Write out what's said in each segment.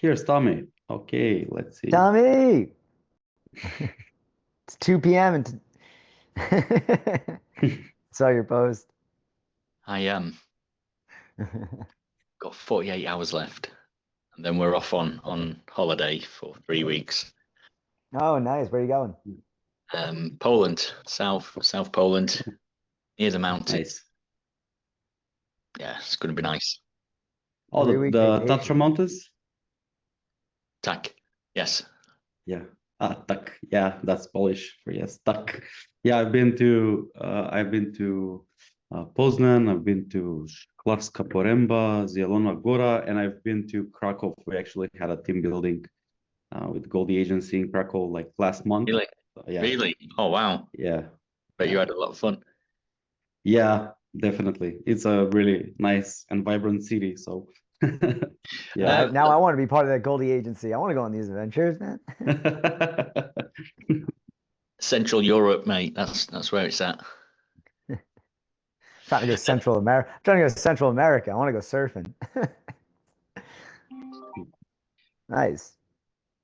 Here's Tommy. Okay, let's see. Tommy, it's 2 p.m. and saw your post. I got 48 hours left, and then we're off on holiday for 3 weeks. Oh, nice. Where are you going? Poland, South Poland, near the mountains. Nice. Yeah, it's going to be nice. Oh, 3 week the Tatra vacation. Mountains? Tak, yes. Yeah. Tak. Yeah, that's Polish for yes, tak. Yeah, I've been to Poznan, I've been to Szklarska Poręba, Zielona Góra, and I've been to Krakow. We actually had a team building with Goldie Agency in Krakow like last month. Really, Yeah, really. Oh wow! yeah, Bet you yeah. had a lot of fun. Yeah, definitely. It's a really nice and vibrant city. So, yeah. Now I want to be part of that Goldie agency. I want to go on these adventures, man. Central Europe, mate. That's where it's at. Trying to go Central America. Trying to go Central America. I want to go surfing. Nice.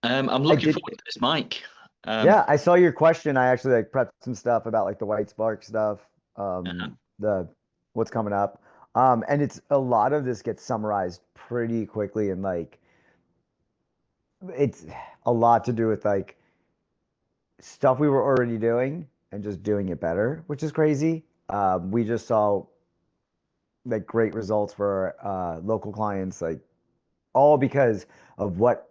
I'm I looking did. forward to this, Mike. Yeah, I saw your question. I actually like prepped some stuff about like the White Spark stuff. Uh-huh. The what's coming up. And it's a lot of this gets summarized pretty quickly and like it's a lot to do with like stuff we were already doing and just doing it better, which is crazy. We just saw like great results for local clients, like all because of what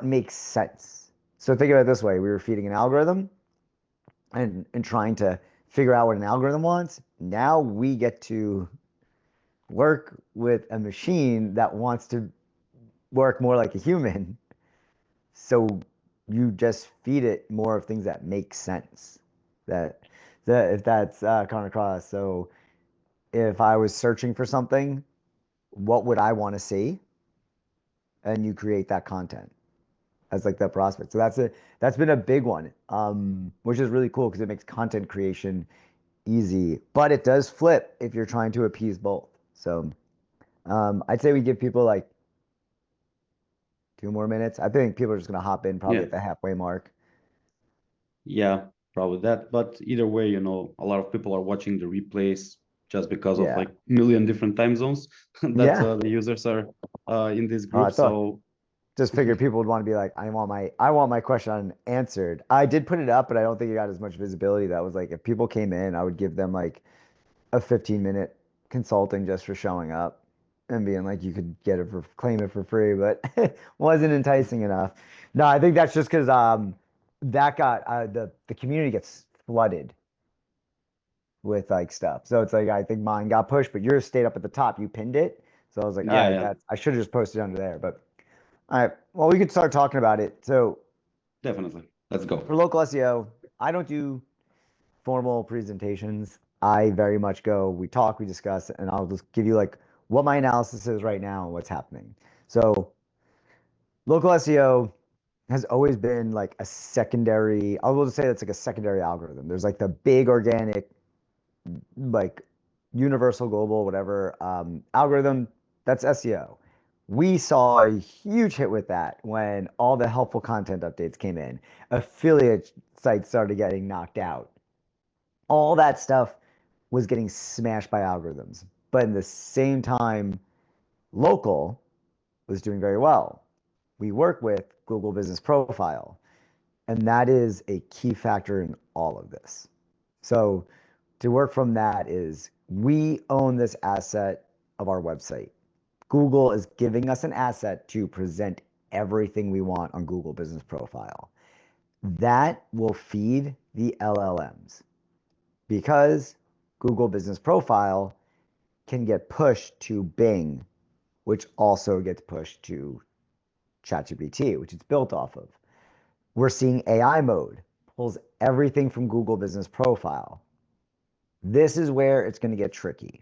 makes sense. So think about it this way: we were feeding an algorithm and trying to figure out what an algorithm wants. Now we get to work with a machine that wants to work more like a human. So you just feed it more of things that make sense. That if that's coming across. So if I was searching for something, what would I want to see? And you create that content as like that prospect. So that's been a big one, which is really cool because it makes content creation easy, but it does flip if you're trying to appease both. So I'd say we give people like 2 more minutes. I think people are just gonna hop in probably Yeah, at the halfway mark. yeah, probably that. But either way, a lot of people are watching the replays just because of Yeah, like million different time zones that yeah. the users are in this I group. thought So, just figured people would want to be like, I want my question answered. I did put it up, but I don't think it got as much visibility. That was like if people came in, I would give them like a 15-minute consulting just for showing up and being like, you could get it for claim it for free, but it wasn't enticing enough. No, I think that's just because that got the community gets flooded with like stuff. So it's like I think mine got pushed, but yours stayed up at the top. You pinned it. So I was like, all yeah, right, yeah, that's I should have just posted under there. But all right, well, we could start talking about it. So definitely. Let's go. for local SEO, I don't do formal presentations. I very much go, we talk, we discuss, and I'll just give you like what my analysis is right now and what's happening. So local SEO has always been like a secondary, I will just say that's like a secondary algorithm. There's like the big organic, like universal global, whatever algorithm, that's SEO. We saw a huge hit with that when all the helpful content updates came in. Affiliate sites started getting knocked out. All that stuff was getting smashed by algorithms. But in the same time, local was doing very well. We work with Google Business Profile, and that is a key factor in all of this. So to work from that is we own this asset of our website. Google is giving us an asset to present everything we want on Google Business Profile. That will feed the LLMs because Google Business Profile can get pushed to Bing, which also gets pushed to ChatGPT, which it's built off of. We're seeing AI mode pulls everything from Google Business Profile. This is where it's going to get tricky.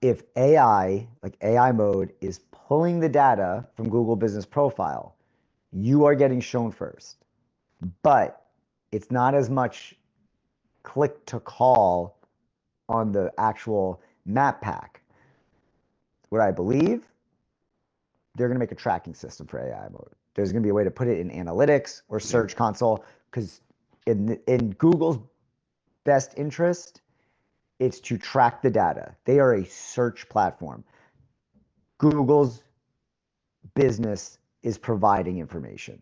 If AI, like AI mode, is pulling the data from Google Business Profile, you are getting shown first. But it's not as much click to call on the actual map pack. What I believe they're going to make a tracking system for AI mode. There's going to be a way to put it in analytics or search console, because in Google's best interest, it's to track the data. They are a search platform. Google's business is providing information.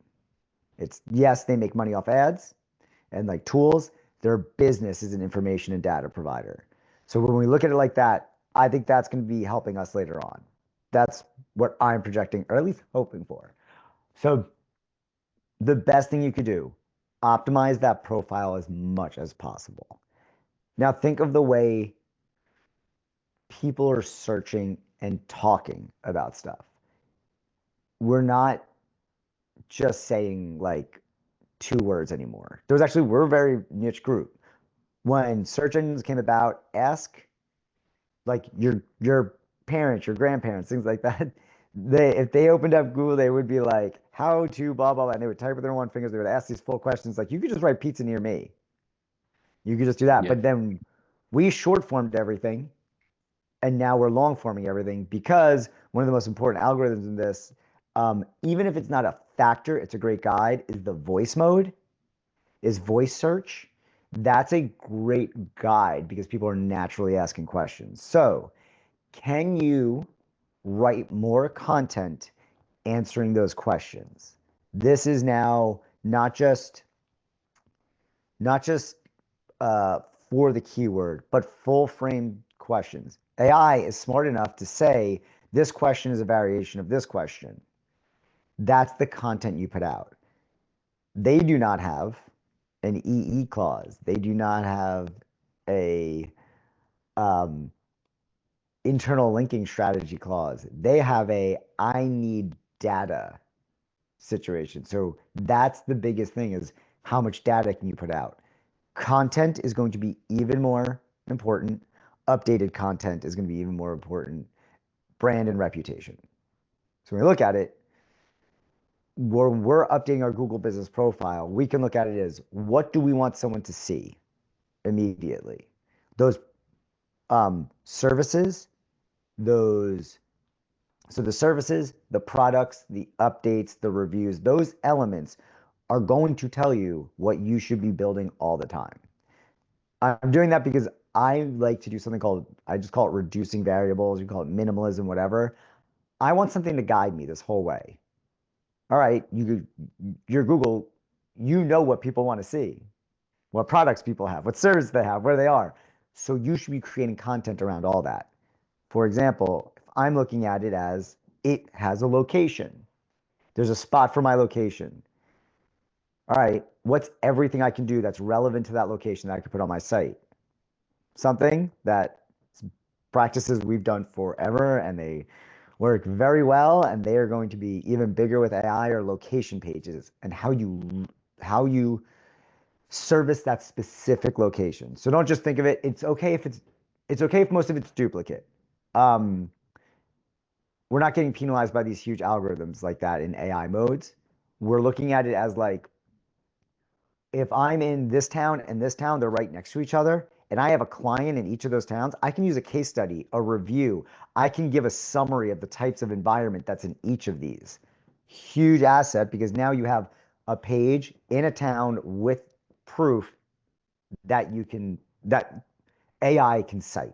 It's, yes, they make money off ads and like tools. Their business is an information and data provider. So when we look at it like that, I think that's going to be helping us later on. That's what I'm projecting, or at least hoping for. So the best thing you could do, optimize that profile as much as possible. Now think of the way people are searching and talking about stuff. We're not just saying like 2 words anymore. We're a very niche group. When search engines came about, ask like your parents, your grandparents, things like that. If they opened up Google, they would be like, how to blah blah blah, and they would type with their one fingers. They would ask these full questions like, you could just write pizza near me. You could just do that. Yeah. But then we short formed everything, and now we're long forming everything, because one of the most important algorithms in this, even if it's not a factor, it's a great guide, is the voice mode, is voice search. That's a great guide because people are naturally asking questions. So can you write more content answering those questions? This is now not just for the keyword, but full frame questions. AI is smart enough to say this question is a variation of this question. That's the content you put out. They do not have an EE clause. They do not have a internal linking strategy clause. They have a I need data situation. So that's the biggest thing, is how much data can you put out? Content is going to be even more important. Updated content is going to be even more important. Brand and reputation. So when we look at it, we're updating our Google business profile, we can look at it as, what do we want someone to see immediately? Those services, so the services, the products, the updates, the reviews, those elements are going to tell you what you should be building all the time. I'm doing that because I like to do something called, I just call it reducing variables, you call it minimalism, whatever. I want something to guide me this whole way. All right, your Google, you know what people want to see, what products people have, what services they have, where they are. So you should be creating content around all that. For example, if I'm looking at it as, it has a location, there's a spot for my location. All right, what's everything I can do that's relevant to that location that I could put on my site? Something that practices we've done forever and they work very well, and they are going to be even bigger with AI, or location pages, and how you service that specific location. So don't just think of it, it's okay if most of it's duplicate. We're not getting penalized by these huge algorithms like that in AI modes. We're looking at it as like, if I'm in this town and this town, they're right next to each other, and I have a client in each of those towns, I can use a case study, a review. I can give a summary of the types of environment that's in each of these. Huge asset, because now you have a page in a town with proof that that AI can cite.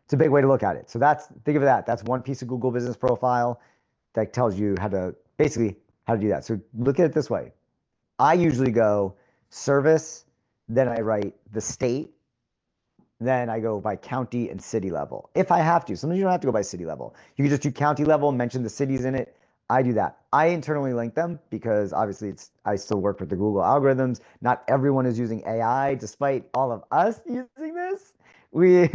It's a big way to look at it. So think of that. That's one piece of Google Business Profile that tells you how to do that. So look at it this way. I usually go service, then I write the state, then I go by county and city level. If I have to. Sometimes you don't have to go by city level. You can just do county level, mention the cities in it. I do that. I internally link them because obviously I still work with the Google algorithms. Not everyone is using AI, despite all of us using this. We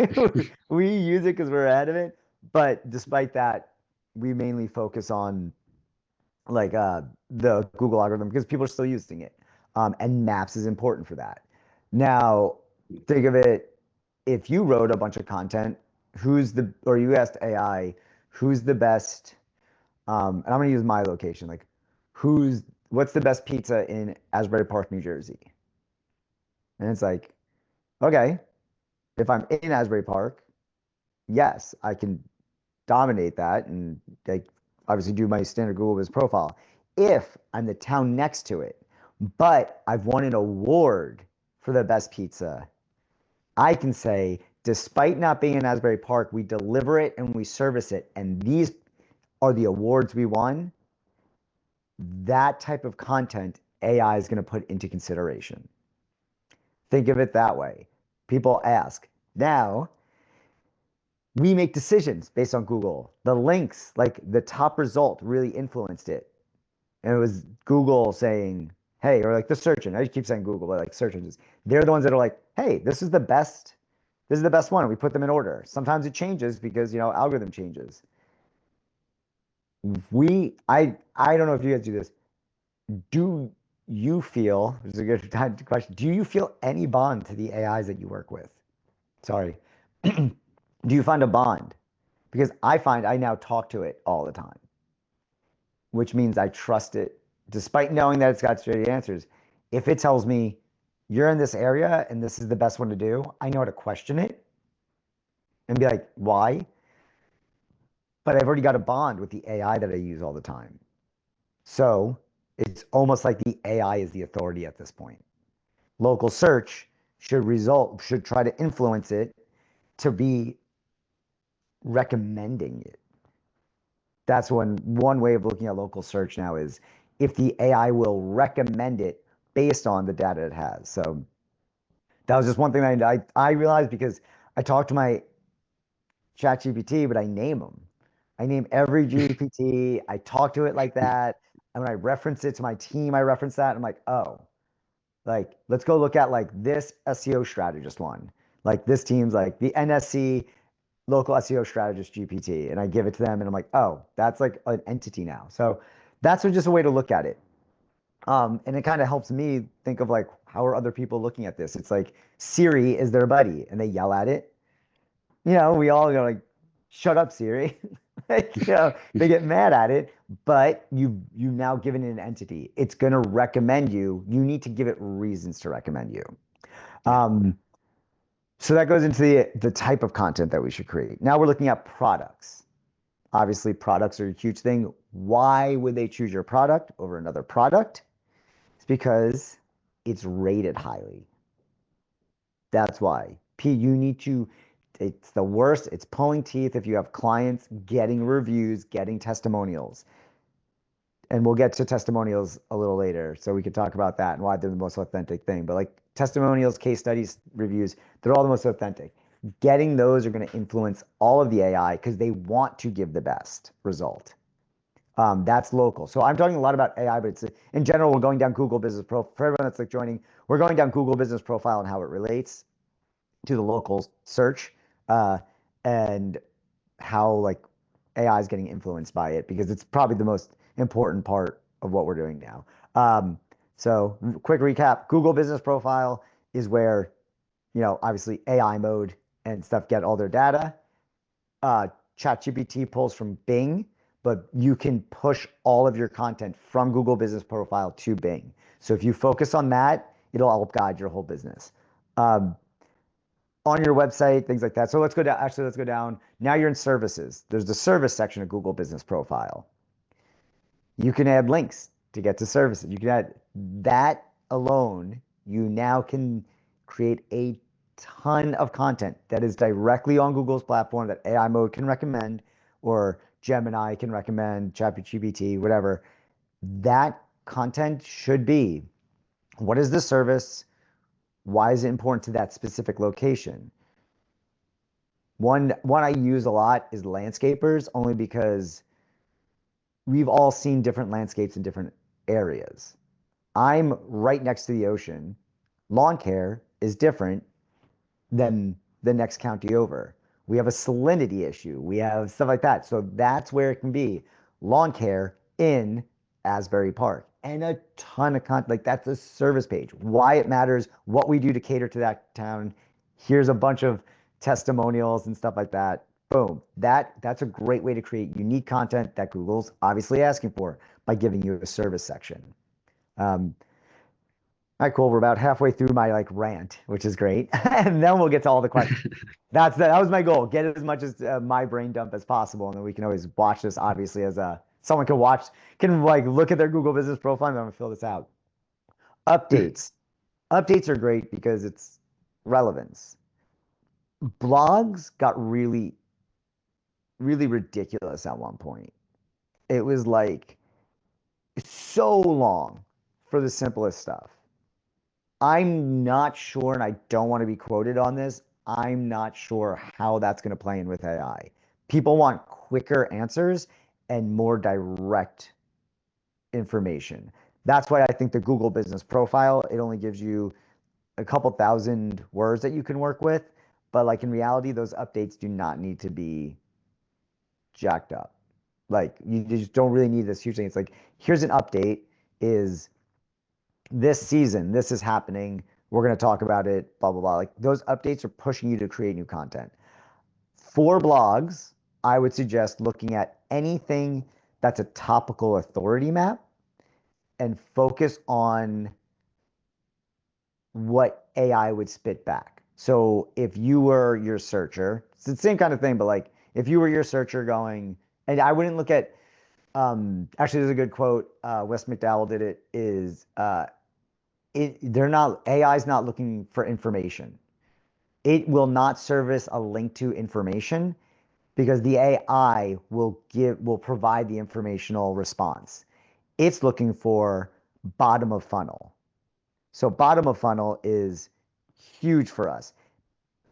we use it because we're ahead of it. But despite that, we mainly focus on like the Google algorithm because people are still using it. And Maps is important for that. Now, think of it, if you wrote a bunch of content, or you asked AI, who's the best, and I'm gonna use my location, like what's the best pizza in Asbury Park, New Jersey? And it's like, okay, if I'm in Asbury Park, yes, I can dominate that, and like obviously do my standard Google Business profile. If I'm the town next to it, but I've won an award for the best pizza, I can say, despite not being in Asbury Park, we deliver it and we service it, and these are the awards we won. That type of content AI is going to put into consideration. Think of it that way. People ask. Now, we make decisions based on Google. The links, like the top result, really influenced it. And it was Google saying, hey, or like the search engine. I keep saying Google, but like search engines. They're the ones that are like, hey, this is the best one. And we put them in order. Sometimes it changes because, you know, algorithm changes. I don't know if you guys do this. Do you feel, this is a good time to question, do you feel any bond to the AIs that you work with? Sorry. Do you find a bond? Because I find I now talk to it all the time, which means I trust it, despite knowing that it's got straight answers. If it tells me you're in this area and this is the best one to do, I know how to question it and be like, why? But I've already got a bond with the AI that I use all the time. So it's almost like the AI is the authority at this point. Local search should try to influence it to be recommending it. That's one way of looking at local search now is if the AI will recommend it based on the data it has. So that was just one thing I realized because I talked to my ChatGPT, but I name them. I name every GPT. I talk to it like that. And when I reference it to my team, I reference that. I'm like, oh, like, let's go look at like this SEO strategist one. Like this team's like the NSC local SEO strategist GPT. And I give it to them and I'm like, oh, that's like an entity now. So that's just a way to look at it. And it kind of helps me think of like, how are other people looking at this? It's like Siri is their buddy and they yell at it. You know, we all go like, shut up, Siri. Like, you know, they get mad at it, but you now given it an entity. It's going to recommend you. You need to give it reasons to recommend you. So that goes into the type of content that we should create. Now we're looking at products. Obviously, products are a huge thing. Why would they choose your product over another product? It's because it's rated highly. That's why. You need to, it's the worst. It's pulling teeth if you have clients getting reviews, getting testimonials. And we'll get to testimonials a little later, so we could talk about that and why they're the most authentic thing. But like testimonials, case studies, reviews, they're all the most authentic. Getting those are going to influence all of the AI because they want to give the best result. That's local. So I'm talking a lot about AI, but it's in general, we're going down Google Business Profile. For everyone that's like joining, we're going down Google Business Profile and how it relates to the local search and how like AI is getting influenced by it because it's probably the most important part of what we're doing now. So quick recap, Google Business Profile is where, you know, obviously AI mode and stuff get all their data. ChatGPT pulls from Bing, but you can push all of your content from Google Business Profile to Bing. So if you focus on that, it'll help guide your whole business. On your website, things like that. So let's go down. Actually, let's go down. Now you're in services. There's the service section of Google Business Profile. You can add links to get to services. You can add that alone. You now can create a ton of content that is directly on Google's platform that AI mode can recommend, or Gemini can recommend, ChatGPT, whatever. That content should be, what is the service? Why is it important to that specific location? One I use a lot is landscapers, only because we've all seen different landscapes in different areas. I'm right next to the ocean. Lawn care is different than the next county over. We have a salinity issue. We have stuff like that. So that's where it can be. Lawn care in Asbury Park. And a ton of content. Like that's a service page. Why it matters, what we do to cater to that town. Here's a bunch of testimonials and stuff like that. Boom. That's a great way to create unique content that Google's obviously asking for by giving you a service section. All right, cool. We're about halfway through my like rant, which is great. And then we'll get to all the questions. That was my goal. Get as much as my brain dump as possible. And then we can always watch this obviously as a Someone can watch, can like look at their Google business profile and I'm gonna fill this out. Updates. Updates are great because it's relevance. Blogs got really, really ridiculous at one point. It was like so long for the simplest stuff. I'm not sure, and I don't want to be quoted on this. I'm not sure how that's going to play in with AI. People want quicker answers and more direct information. That's why I think the Google business profile, it only gives you a couple thousand words that you can work with. But like in reality, those updates do not need to be jacked up. Like you just don't really need this huge thing. It's like, here's an update is this season, this is happening. We're going to talk about it, blah, blah, blah. Like those updates are pushing you to create new content. For blogs, I would suggest looking at anything that's a topical authority map and focus on what AI would spit back. So if you were your searcher, it's the same kind of thing, but like if you were your searcher going, and I wouldn't look at, actually there's a good quote, Wes McDowell did it, is they're not, AI is not looking for information. It will not service a link to information because the AI will provide the informational response. It's looking for bottom of funnel. So bottom of funnel is huge for us.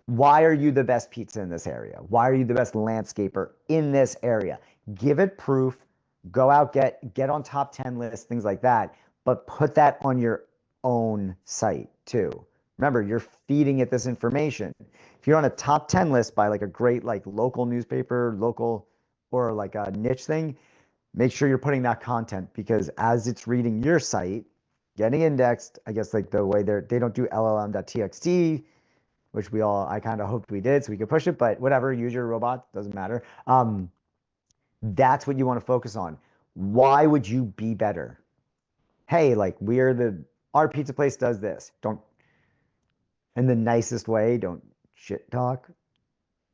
Why are you the best pizza in this area? Why are you the best landscaper in this area? Give it proof, go out, get on top 10 lists, things like that, but put that on your own site too. Remember, you're feeding it this information. If you're on a top 10 list by like a great like local newspaper, local or like a niche thing, make sure you're putting that content because as it's reading your site, getting indexed, I guess like the way they don't do llm.txt, which I kind of hoped we did so we could push it, but whatever, use your robot, doesn't matter. That's what you want to focus on. Why would you be better? Hey, like our pizza place does this. Don't, in the nicest way, don't shit talk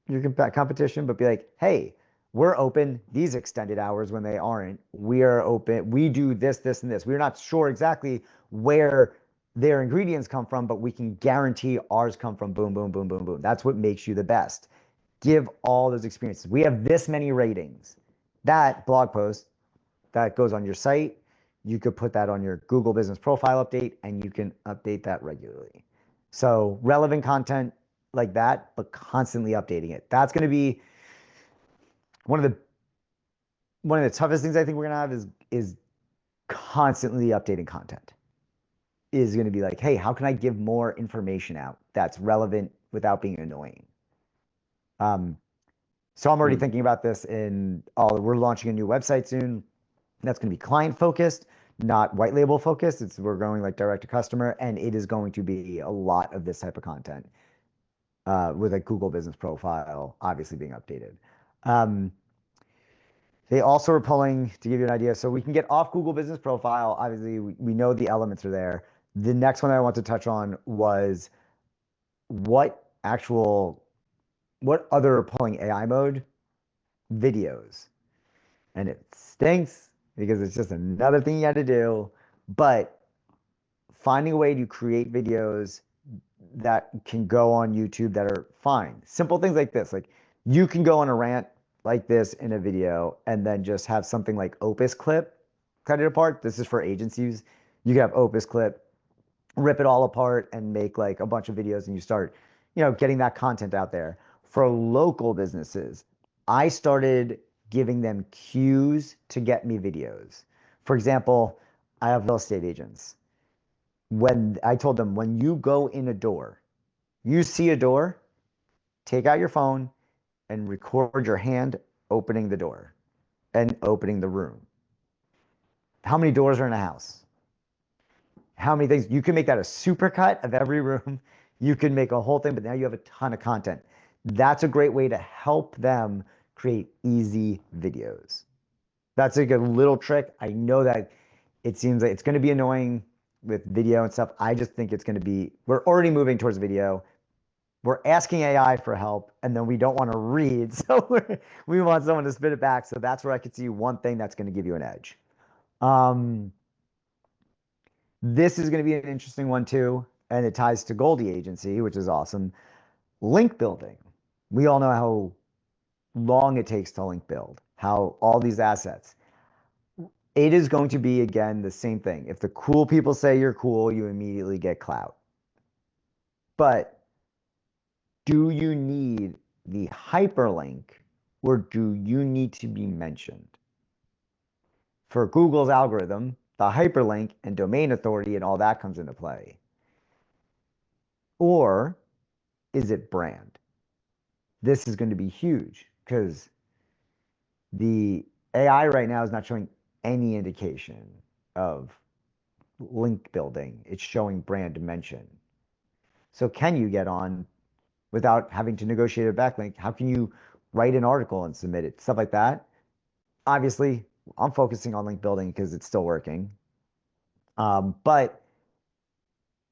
your competition, but be like, hey, we're open these extended hours when they aren't. We are open. We do this, this, and this. We're not sure exactly where their ingredients come from, but we can guarantee ours come from boom, boom, boom, boom, boom. That's what makes you the best. Give all those experiences. We have this many ratings. That blog post that goes on your site, you could put that on your Google business profile update and you can update that regularly. So relevant content like that, but constantly updating it. That's going to be one of the toughest things I think we're going to have is constantly updating content. Is going to be like, hey, how can I give more information out that's relevant without being annoying? So I'm already thinking about this we're launching a new website soon. That's going to be client focused, not white label focused. We're going like direct to customer, and it is going to be a lot of this type of content with a Google business profile obviously being updated. They also are pulling, to give you an idea, so we can get off Google business profile. Obviously, we know the elements are there. The next one I want to touch on was what other are pulling AI mode? Videos. And it stinks because it's just another thing you had to do. But finding a way to create videos that can go on YouTube that are fine. Simple things like this. Like you can go on a rant like this in a video and then just have something like Opus Clip cut it apart. This is for agencies. You can have Opus Clip, rip it all apart and make like a bunch of videos and you start, getting that content out there. For local businesses, I started giving them cues to get me videos. For example, I have real estate agents. When I told them, when you go in a door, you see a door, take out your phone and record your hand opening the door and opening the room. How many doors are in a house? How many things? You can make that a supercut of every room. You can make a whole thing, but now you have a ton of content. That's a great way to help them create easy videos. That's like a little trick. I know that it seems like it's going to be annoying with video and stuff. I just think it's going to be, we're already moving towards video. we're asking AI for help, and then we don't want to read, so we want someone to spit it back. So that's where I could see one thing that's going to give you an edge. This is going to be an interesting one too, and it ties to Goldie Agency, which is awesome. Link building. We all know how long it takes to link build, how all these assets. It is going to be, again, the same thing. If the cool people say you're cool, you immediately get clout. But do you need the hyperlink, or do you need to be mentioned? For Google's algorithm, the hyperlink and domain authority and all that comes into play. Or is it brand? This is going to be huge because the AI right now is not showing any indication of link building. It's showing brand dimension. So can you get on without having to negotiate a backlink? How can you write an article and submit it? Stuff like that. Obviously, I'm focusing on link building because it's still working. But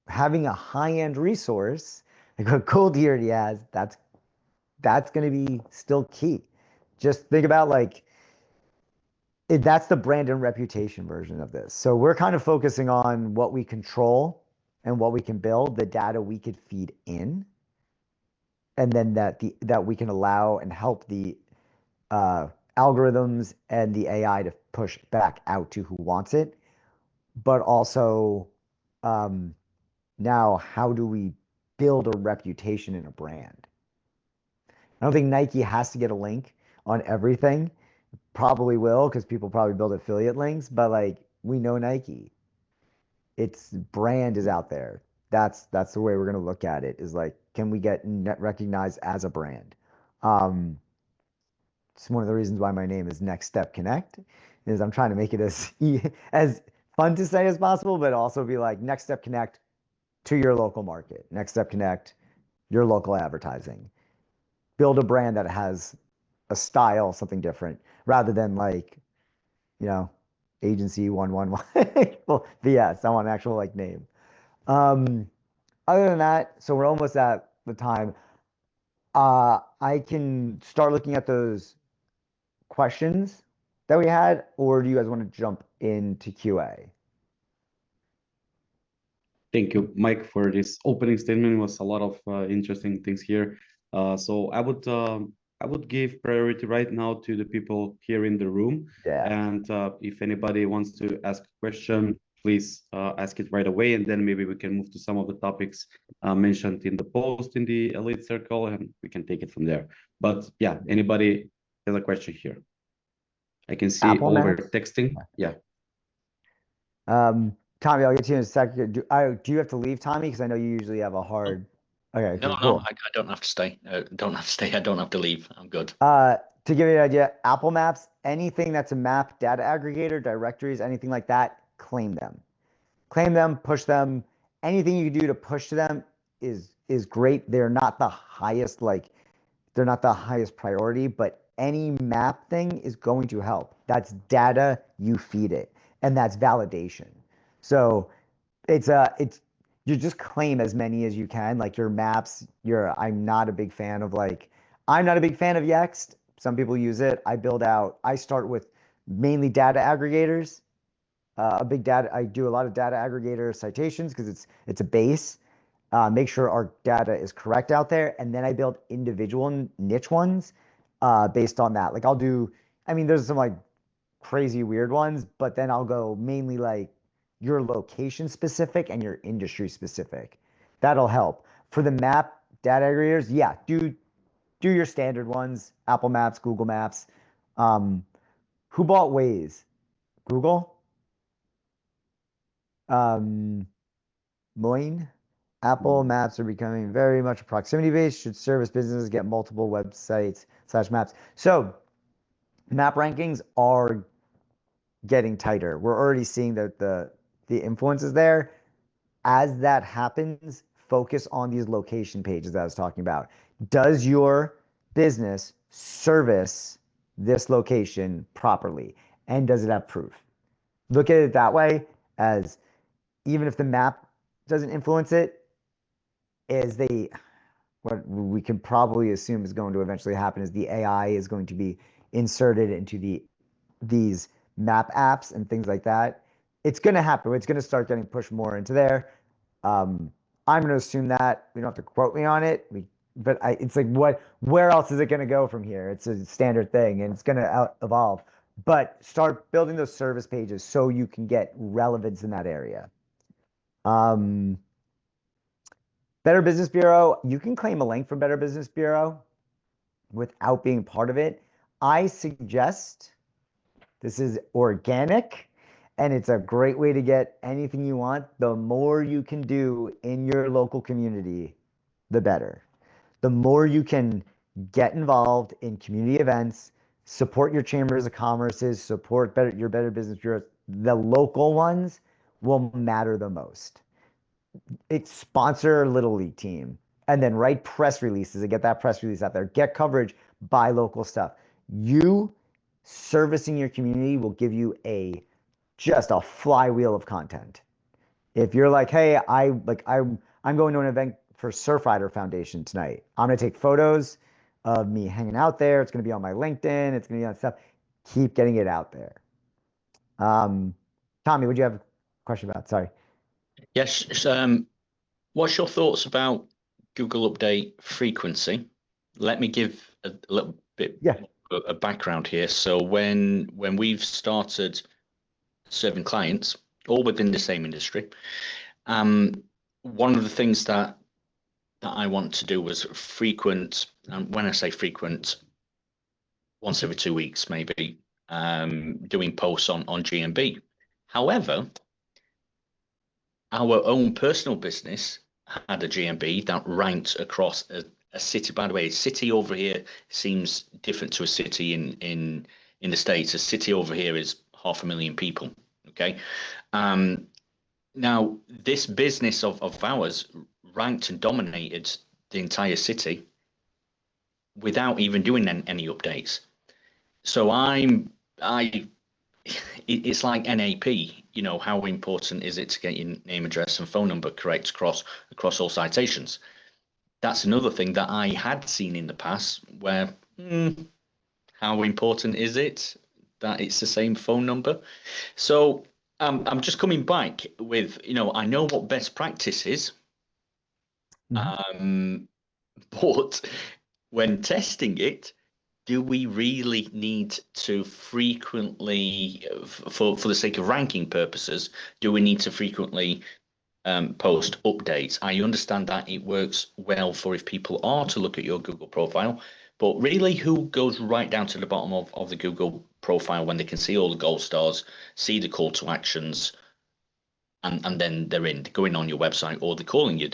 having a high-end resource, like what Goldie already has, that's going to be still key. Just think about like that's the brand and reputation version of this. So we're kind of focusing on what we control and what we can build, the data we could feed in, and then that we can allow and help the algorithms and the AI to push back out to who wants it. But also, now how do we build a reputation in a brand? I don't think Nike has to get a link on everything. Probably will, because people probably build affiliate links, but like we know Nike. Its brand is out there. That's the way we're going to look at it, is like, can we get recognized as a brand? It's one of the reasons why my name is Next Step Connect, is I'm trying to make it as fun to say as possible, but also be like Next Step Connect to your local market. Next Step Connect, your local advertising. Build a brand that has a style, something different, rather than like, agency 111. Well, VS, I want an actual like name. Other than that, so we're almost at the time. I can start looking at those questions that we had, or do you guys want to jump into QA? Thank you, Mike, for this opening statement. It was a lot of interesting things here. So I would give priority right now to the people here in the room. Yeah. And if anybody wants to ask a question, please ask it right away, and then maybe we can move to some of the topics mentioned in the post in the Elite Circle, and we can take it from there. But yeah, anybody has a question here? I can see Apple Oliver Maps? texting. Yeah. Tommy, I'll get to you in a second. Do you have to leave, Tommy? Because I know you usually have a hard. Okay, No, cool. I don't have to stay. Don't have to stay. I don't have to leave. I'm good. To give you an idea, Apple Maps, anything that's a map data aggregator, directories, anything like that, claim them. Claim them, push them. Anything you can do to push to them is great. They're not the highest, they're not the highest priority, but any map thing is going to help. That's data, you feed it, and that's validation. So it's you just claim as many as you can, like your maps. I'm not a big fan of Yext. Some people use it. I start with mainly data aggregators. I do a lot of data aggregator citations because it's a base. Make sure our data is correct out there, and then I build individual niche ones based on that. Like there's some like crazy weird ones, but then I'll go mainly like your location specific and your industry specific. That'll help. For the map data aggregators, yeah, do your standard ones, Apple Maps, Google Maps. Who bought Waze? Google? Moine? Apple Maps are becoming very much proximity based. Should service businesses get multiple websites / maps? So map rankings are getting tighter. We're already seeing that the influence is there. As that happens, focus on these location pages that I was talking about. Does your business service this location properly? And does it have proof? Look at it that way, as even if the map doesn't influence it, what we can probably assume is going to eventually happen is the AI is going to be inserted into these map apps and things like that. It's going to happen. It's going to start getting pushed more into there. I'm going to assume that. We don't have to quote me on it. It's like, where else is it going to go from here? It's a standard thing and it's going to evolve. But start building those service pages so you can get relevance in that area. Better Business Bureau, you can claim a link from Better Business Bureau without being part of it. I suggest this is organic and it's a great way to get anything you want. The more you can do in your local community, the better. The more you can get involved in community events, support your chambers of commerces, support your Better Business Bureaus. The local ones will matter the most. It's sponsor Little League team and then write press releases and get that press release out there. Get coverage by local stuff. You servicing your community will give you just a flywheel of content. If you're like, hey, I'm going to an event for Surfrider Foundation tonight. I'm going to take photos of me hanging out there. It's going to be on my LinkedIn. It's going to be on stuff. Keep getting it out there. Tommy, would you have a question about? Sorry. Yes. What's your thoughts about Google update frequency? Let me give a little bit a background here. So when we've started serving clients, all within the same industry, one of the things that I want to do was frequent, and when I say frequent, once every 2 weeks, maybe, doing posts on GMB. However, our own personal business had a GMB that ranked across a city. By the way, a city over here seems different to a city in the States. A city over here is 500,000 people. Okay. Now this business of ours ranked and dominated the entire city without even doing any updates. So it's like NAP, you know, how important is it to get your name, address, and phone number correct across all citations? That's another thing that I had seen in the past where, how important is it that it's the same phone number? So I'm just coming back with, you know, I know what best practice is, but when testing it, do we really need to frequently, for the sake of ranking purposes, do we need to frequently post updates? I understand that it works well for if people are to look at your Google profile, but really who goes right down to the bottom of the Google profile when they can see all the gold stars, see the call to actions, and then they're going on your website or they're calling you.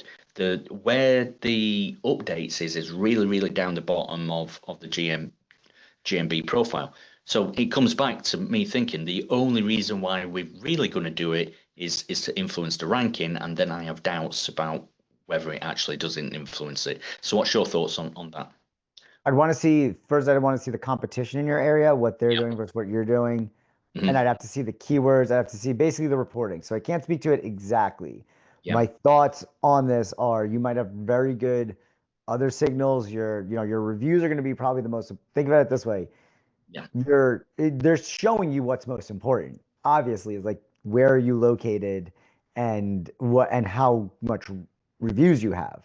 Where the updates is really down the bottom of the GMB profile. So it comes back to me thinking the only reason why we're really going to do it is to influence the ranking, and then I have doubts about whether it actually doesn't influence it. So what's your thoughts on that? I'd want to see the competition in your area, what they're doing versus what you're doing. And I'd have to see the keywords. I'd have to see basically the reporting. So I can't speak to it exactly. My thoughts on this are you might have very good other signals. Your reviews are going to be probably the most. Think about it this way. They're showing you what's most important. Obviously, is like where are you located and how much reviews you have.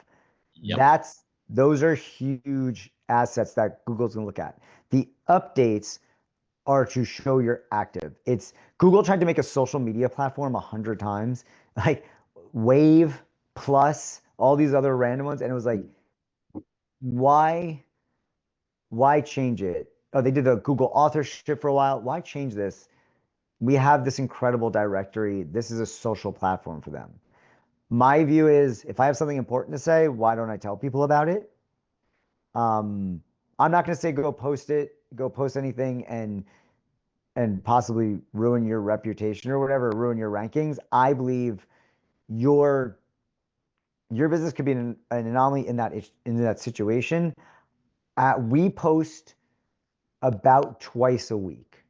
Those are huge assets that Google's going to look at. The updates are to show you're active. It's Google tried to make a social media platform 100 times, like Wave Plus, all these other random ones, and it was like, why change it? Oh, they did the Google authorship for a while. Why change this? We have this incredible directory. This is a social platform for them. My view is if I have something important to say, why don't I tell people about it? I'm not going to say go post anything and possibly ruin your reputation or whatever, ruin your rankings. I believe your business could be an anomaly in that situation. We post about twice a week,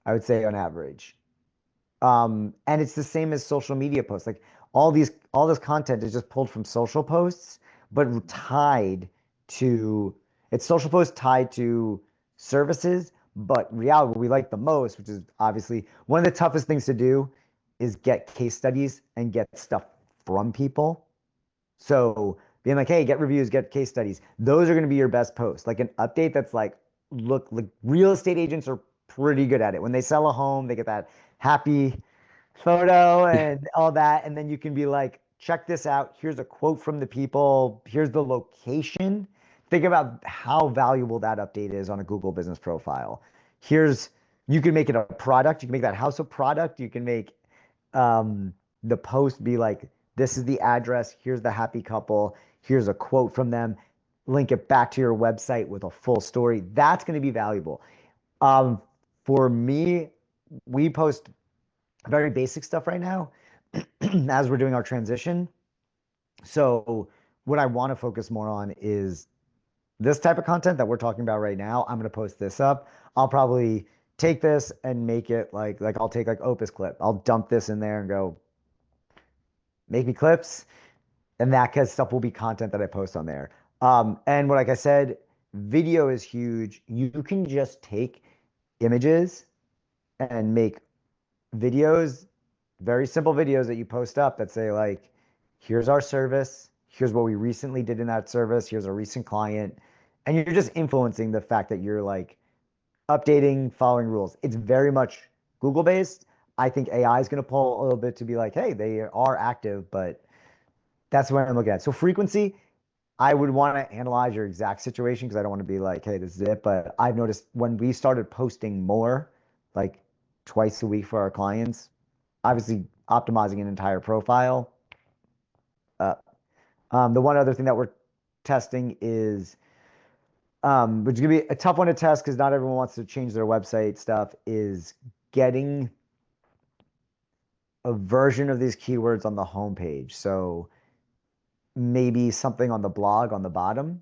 I would say on average. And it's the same as social media posts. Like all this content is just pulled from social posts, but tied to, it's social posts tied to services, but reality, what we like the most, which is obviously one of the toughest things to do, is get case studies and get stuff from people. So being like, hey, get reviews, get case studies. Those are going to be your best posts. Like an update that's like, look, like real estate agents are pretty good at it. When they sell a home, they get that happy photo and all that. And then you can be like, check this out. Here's a quote from the people. Here's the location. Think about how valuable that update is on a Google business profile. Here's, you can make it a product. You can make that house a product. You can make um, the post be like, this is the address. Here's the happy couple. Here's a quote from them. Link it back to your website with a full story. That's going to be valuable. Um, for me, we post very basic stuff right now as we're doing our transition. So what I want to focus more on is this type of content that we're talking about right now. I'm going to post this up. I'll probably take this and make it like I'll take like Opus clip. I'll dump this in there and go make me clips. And that kind of stuff will be content that I post on there. And what, like I said, video is huge. You can just take images and make videos, very simple videos that you post up that say like, here's our service, here's what we recently did in that service, here's a recent client, and you're just influencing the fact that you're like updating, following rules. It's very much Google based. I think AI is going to pull a little bit to be like, hey, they are active, but that's what I'm looking at. So frequency, I would want to analyze your exact situation because I don't want to be like, hey, this is it. But I've noticed when we started posting more, like twice a week for our clients, obviously optimizing an entire profile. The one other thing that we're testing is, which is gonna be a tough one to test because not everyone wants to change their website stuff, is getting a version of these keywords on the homepage. So maybe something on the blog on the bottom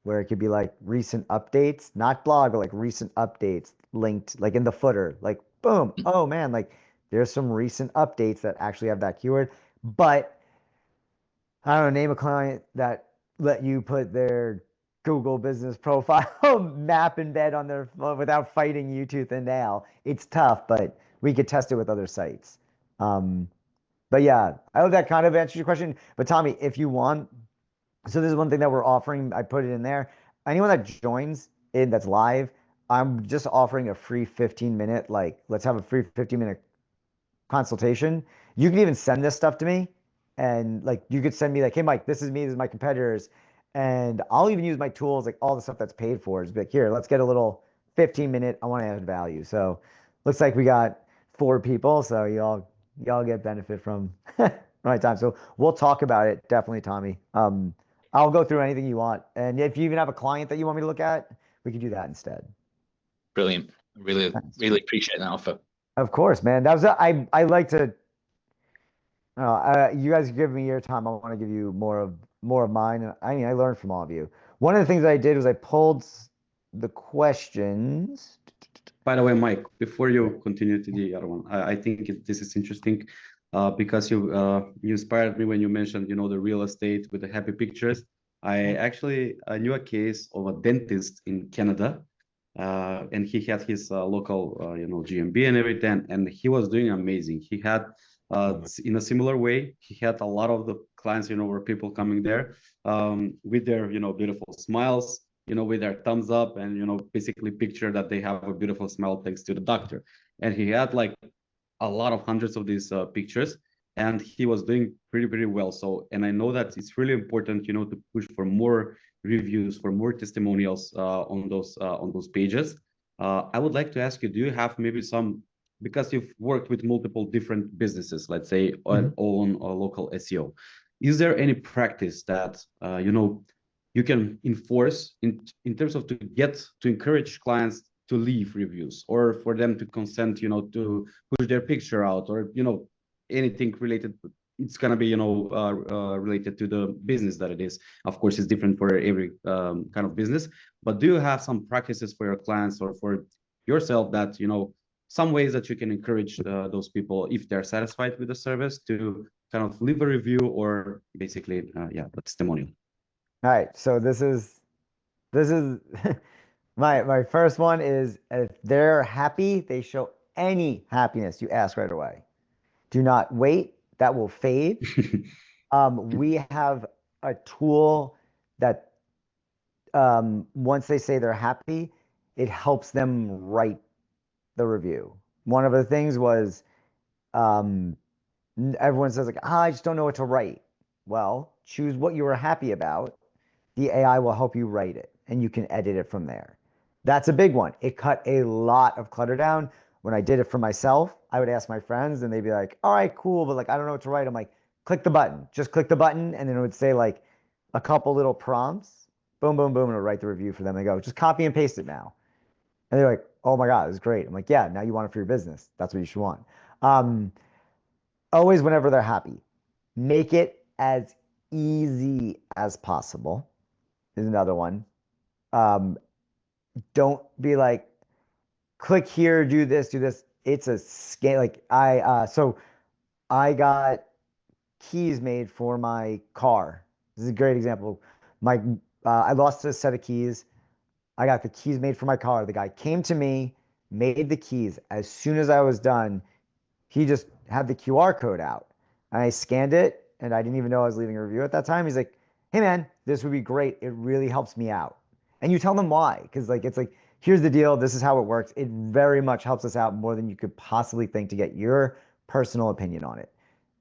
where it could be like recent updates, not blog, but like recent updates linked like in the footer, like boom, oh man, like there's some recent updates that actually have that keyword. But I don't know, name a client that let you put their Google business profile map embed on their phone without fighting you tooth and nail. It's tough, but we could test it with other sites. But yeah, I hope that kind of answers your question. But Tommy, if you want, so this is one thing that we're offering. I put it in there. Anyone that joins in that's live, I'm just offering a free 15-minute, like, let's have a free 15-minute consultation. You can even send this stuff to me. And like, you could send me like, hey, Mike, this is me, this is my competitors. And I'll even use my tools, like all the stuff that's paid for is like, here, let's get a little 15-minute, I want to add value. So looks like we got 4 people. So y'all get benefit from my time. So we'll talk about it. Definitely, Tommy. I'll go through anything you want. And if you even have a client that you want me to look at, we could do that instead. Brilliant. Really, really appreciate that offer. Of course, man. That was I like to. You guys give me your time. I want to give you more of mine. And I mean, I learned from all of you. One of the things I did was I pulled the questions. By the way, Mike, before you continue to the other one, I think this is interesting because you inspired me when you mentioned, the real estate with the happy pictures. I knew a case of a dentist in Canada, and he had his local, GMB and everything, and he was doing amazing. He had, in a similar way, he had a lot of the clients, were people coming there with their, beautiful smiles, with their thumbs up and, basically picture that they have a beautiful smile thanks to the doctor. And he had like a lot of hundreds of these pictures, and he was doing pretty, pretty well. So, and I know that it's really important, to push for more reviews, for more testimonials on those pages. I would like to ask you, do you have maybe some, because you've worked with multiple different businesses, let's say on local SEO, is there any practice that you can enforce in terms of to encourage clients to leave reviews, or for them to consent, to push their picture out, or anything related? It's gonna be related to the business that it is. Of course, it's different for every kind of business. But do you have some practices for your clients or for yourself that some ways that you can encourage those people, if they're satisfied with the service, to kind of leave a review or basically, yeah, a testimonial. All right, so this is my first one is if they're happy, they show any happiness, you ask right away. Do not wait, that will fade. We have a tool that once they say they're happy, it helps them write the review. One of the things was um, everyone says like, I just don't know what to write. Well, choose what you were happy about. The AI will help you write it and you can edit it from there. That's a big one. It cut a lot of clutter down. When I did it for myself, I would ask my friends and they'd be like, all right, cool, but like I don't know what to write. I'm like, click the button. Just click the button and then it would say like a couple little prompts. Boom, boom, boom, and it'll write the review for them. They go, just copy and paste it now. And they're like, oh my God, it's great. I'm like, yeah, now you want it for your business. That's what you should want. Um, Always whenever they're happy, make it as easy as possible is another one. Um, don't be like, click here, do this, do this. It's a scale. Like so I got keys made for my car. This is a great example. My I lost a set of keys. I got the keys made for my car. The guy came to me, made the keys. As soon as I was done, he just had the QR code out. And I scanned it and I didn't even know I was leaving a review at that time. He's like, hey man, this would be great. It really helps me out. And you tell them why. Because like it's like, here's the deal. This is how it works. It very much helps us out more than you could possibly think to get your personal opinion on it.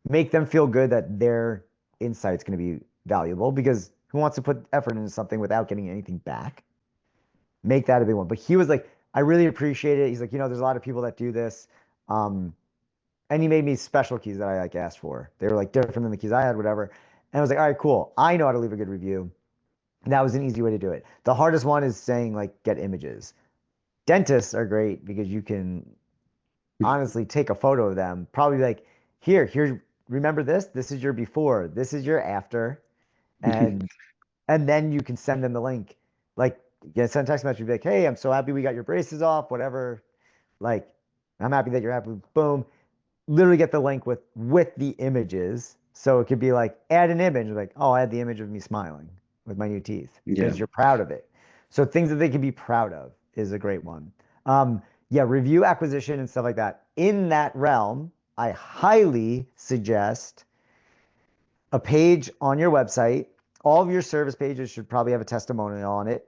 Make them feel good that their insight's going to be valuable because who wants to put effort into something without getting anything back? Make that a big one. But he was like, I really appreciate it. He's like, there's a lot of people that do this. And he made me special keys that I like asked for. They were like different than the keys I had, whatever. And I was like, all right, cool. I know how to leave a good review. And that was an easy way to do it. The hardest one is saying like get images. Dentists are great because you can honestly take a photo of them. Probably like, here, remember this? This is your before. This is your after. And and then you can send them the link. Like, send a text message, be like, hey, I'm so happy we got your braces off, whatever. Like, I'm happy that you're happy. Boom. Literally get the link with the images. So it could be like, add an image, like, oh, I had the image of me smiling with my new teeth because you're proud of it. So things that they can be proud of is a great one. Yeah, review acquisition and stuff like that. In that realm, I highly suggest a page on your website. All of your service pages should probably have a testimonial on it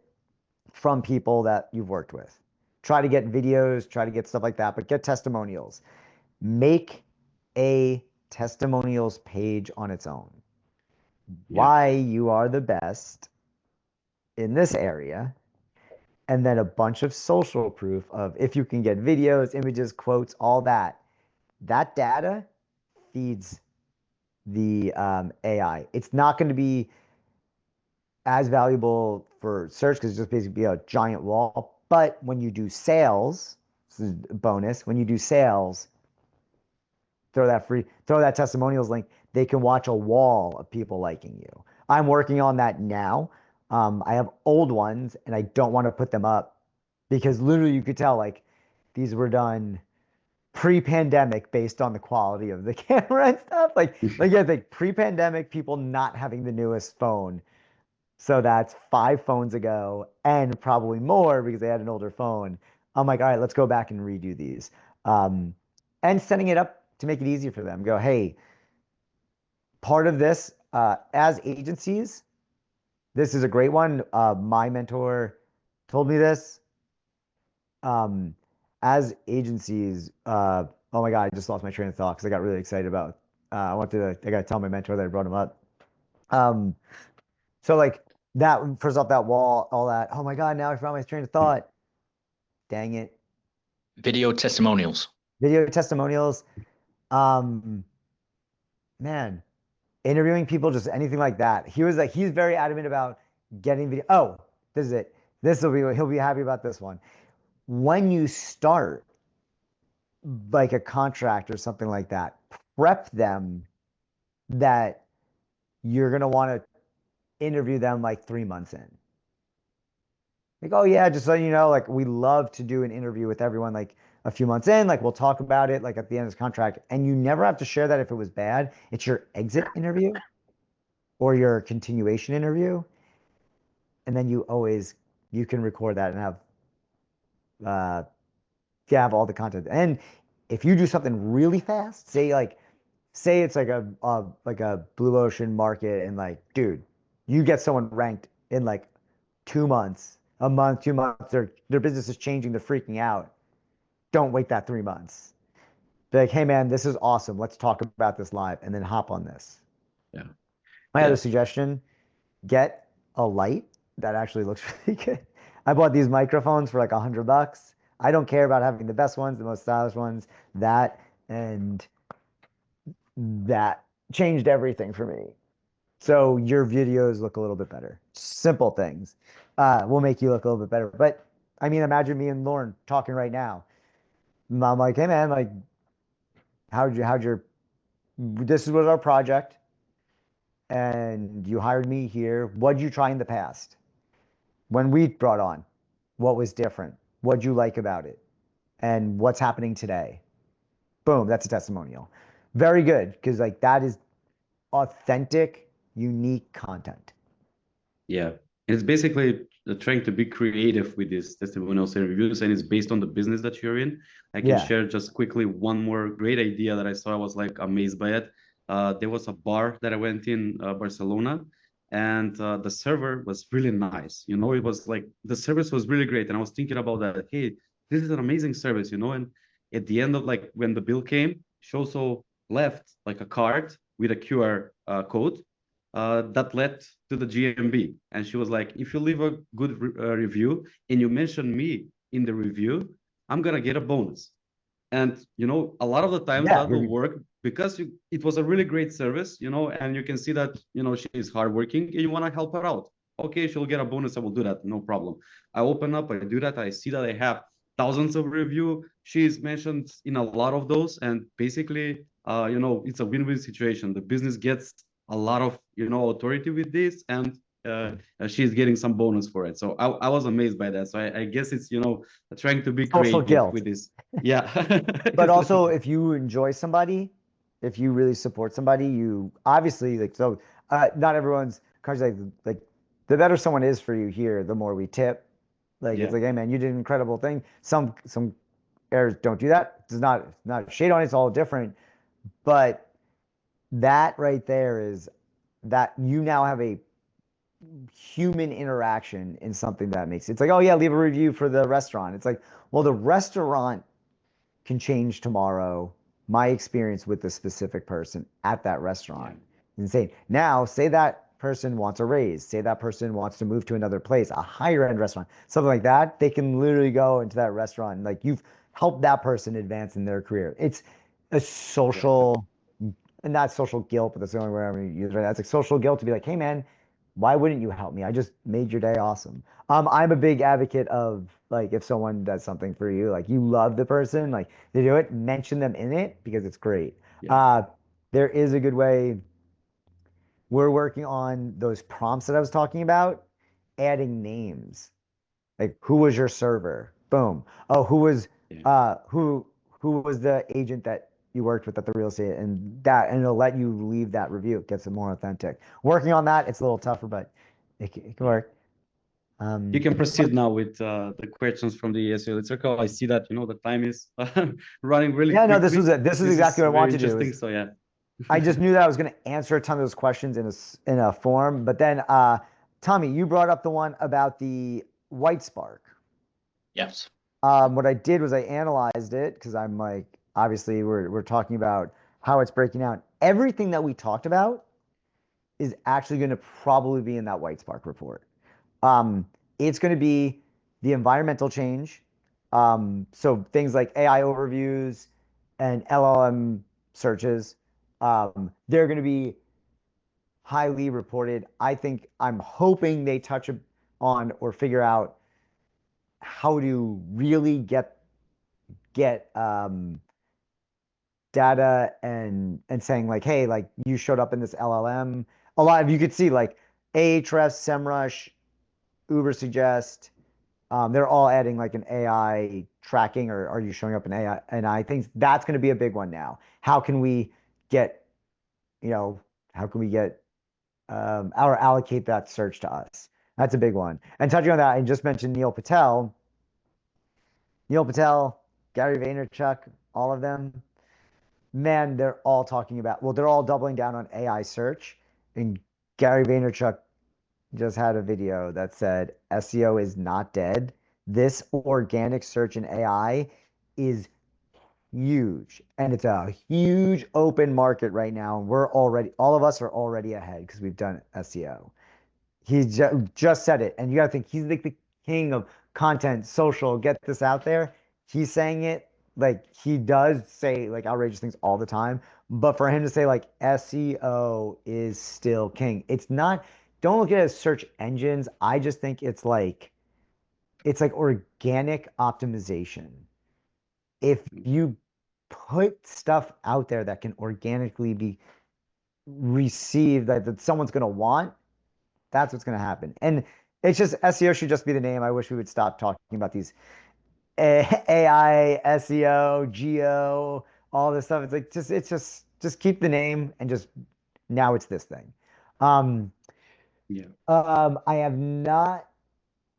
from people that you've worked with. Try to get videos, try to get stuff like that, but get testimonials. Make a testimonials page on its own. Why you are the best in this area, and then a bunch of social proof of if you can get videos, images, quotes, all that. That data feeds the AI. It's not going to be as valuable for search because it's just basically a giant wall. But when you do sales, this is a bonus, when you do sales, throw that testimonials link. They can watch a wall of people liking you. I'm working on that now. I have old ones and I don't want to put them up because literally you could tell like these were done pre-pandemic based on the quality of the camera and stuff. Like yeah, like pre-pandemic people not having the newest phone. So that's 5 phones ago and probably more because they had an older phone. I'm like, all right, let's go back and redo these. And setting it up to make it easier for them. Go, hey, part of this, as agencies, this is a great one. My mentor told me this. As agencies, oh my God, I just lost my train of thought because I got really excited about. I got to tell my mentor that I brought him up. So like that, first off, that wall, all that. Oh my God, now I found my train of thought. Dang it. Video testimonials. Video testimonials. Man, interviewing people, just anything like that. He was like, he's very adamant about getting video. Oh, this is it. He'll be happy about this one. When you start like a contract or something like that, prep them that you're going to want to interview them like 3 months in. Like, oh yeah, just so you know, like we love to do an interview with everyone like a few months in, like we'll talk about it like at the end of this contract. And you never have to share that if it was bad. It's your exit interview or your continuation interview. And then you can record that and uh have all the content. And if you do something really fast, say it's like a blue ocean market and like, dude, you get someone ranked in like 2 months, a month, 2 months, their business is changing, they're freaking out. Don't wait that 3 months. Be like, hey man, this is awesome. Let's talk about this live and then hop on this. Yeah. My Yeah. other suggestion, get a light that actually looks really good. I bought these microphones for like $100. I don't care about having the best ones, the most stylish ones. And that changed everything for me. So your videos look a little bit better. Simple things will make you look a little bit better. But I mean, imagine me and Lauren talking right now. I'm like, hey man, like, this was our project and you hired me here. What'd you try in the past? When we brought on, what was different? What'd you like about it? And what's happening today? Boom, that's a testimonial. Very good, because like that is authentic, unique content. Yeah. It's basically trying to be creative with these testimonials and reviews, and it's based on the business that you're in. I can share just quickly one more great idea that I saw. I was like amazed by it. There was a bar that I went in Barcelona, and the server was really nice. You know, it was like the service was really great, and I was thinking about that. Hey, this is an amazing service, you know. And at the end of like when the bill came, she also left like a card with a QR code that led to the GMB. And she was like, if you leave a good review and you mention me in the review, I'm going to get a bonus. And, you know, a lot of the times that will work because it was a really great service, you know, and you can see that, you know, she is hardworking and you want to help her out. Okay, she'll get a bonus. I will do that. No problem. I open up, I do that. I see that I have thousands of review. She's mentioned in a lot of those. And basically, you know, it's a win-win situation. The business gets a lot of, you know, authority with this, and she's getting some bonus for it. So I was amazed by that. So I guess it's, you know, trying to be Social creative guilt with this. Yeah. But also, if you enjoy somebody, if you really support somebody, you obviously like so. Not everyone's cars like the better someone is for you here, the more we tip. Like it's like, hey man, you did an incredible thing. Some areas don't do that. It's not shade on it. It's all different. But that right there is that you now have a human interaction in something that makes it's like, oh yeah, leave a review for the restaurant. It's like, well, the restaurant can change tomorrow. My experience with the specific person at that restaurant is insane. Now, say that person wants a raise, say that person wants to move to another place, a higher end restaurant, something like that. They can literally go into that restaurant and like you've helped that person advance in their career. It's a social, and not social guilt, but that's the only word I'm going to use right now. It's like social guilt to be like, hey man, why wouldn't you help me? I just made your day awesome. I'm a big advocate of like if someone does something for you, like you love the person, like they do it, mention them in it because it's great. There is a good way. We're working on those prompts that I was talking about, adding names. Like who was your server? Boom. Oh, who was the agent that you worked with at the real estate and it'll let you leave that review. It gets it more authentic. Working on that, it's a little tougher, but it can work. You can proceed now with the questions from the SEO Circle. I see that, you know, the time is running really quickly. No, this is exactly what I want to do. So yeah. I just knew that I was going to answer a ton of those questions in a form, but then Tommy, you brought up the one about the white spark. Yes. What I did was I analyzed it because I'm like, obviously we're talking about how it's breaking down. Everything that we talked about is actually going to probably be in that white spark report. It's going to be the environmental change. So things like AI overviews and LLM searches, they're going to be highly reported. I'm hoping they touch on or figure out how to really get data and saying like, hey, like you showed up in this LLM. A lot of you could see like Ahrefs, SEMrush, Uber Suggest, They're all adding like an AI tracking, or are you showing up in AI? And I think that's going to be a big one now. How can we get, you know, how can we get or allocate that search to us? That's a big one. And touching on that, I just mentioned Neil Patel. Neil Patel, Gary Vaynerchuk, all of them, man, they're all talking about, well, they're all doubling down on AI search. And Gary Vaynerchuk just had a video that said SEO is not dead. This organic search in AI is huge. And it's a huge open market right now. And we're already, all of us are already ahead because we've done SEO. He just said it. And you got to think he's like the king of content, social, get this out there. He's saying it like he does say like outrageous things all the time. But for him to say like SEO is still king, it's not, don't look at it as search engines. I just think it's like organic optimization. If you put stuff out there that can organically be received that someone's going to want, that's what's going to happen. And it's just SEO should just be the name. I wish we would stop talking about these AI, SEO, geo, all this stuff. It's like just keep the name and just now it's this thing. Um, Yeah. I have not.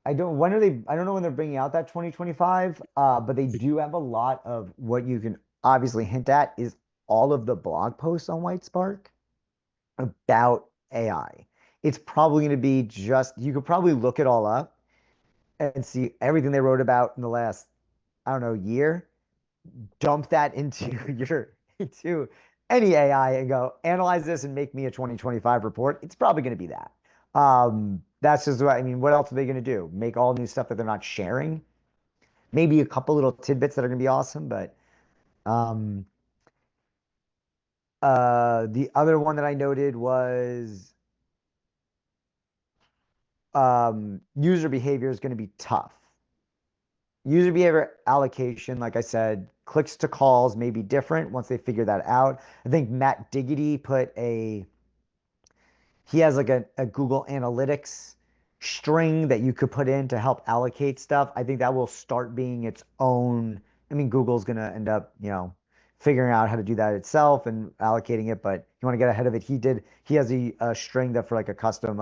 I don't. When are they? I don't know when they're bringing out that 2025. But they do have a lot of what you can obviously hint at is all of the blog posts on White Spark about AI. It's probably going to be just, you could probably look it all up and see everything they wrote about in the last, I don't know, year, dump that into into any AI and go analyze this and make me a 2025 report. It's probably going to be that. That's just what I mean. What else are they going to do? Make all new stuff that they're not sharing? Maybe a couple little tidbits that are going to be awesome, but um, the other one that I noted was user behavior is going to be tough. User behavior allocation, like I said, clicks to calls may be different once they figure that out. I think Matt Diggity he has like a Google Analytics string that you could put in to help allocate stuff. I think that will start being its own. I mean, Google's going to end up, figuring out how to do that itself and allocating it, but you want to get ahead of it. He has a string that for like a custom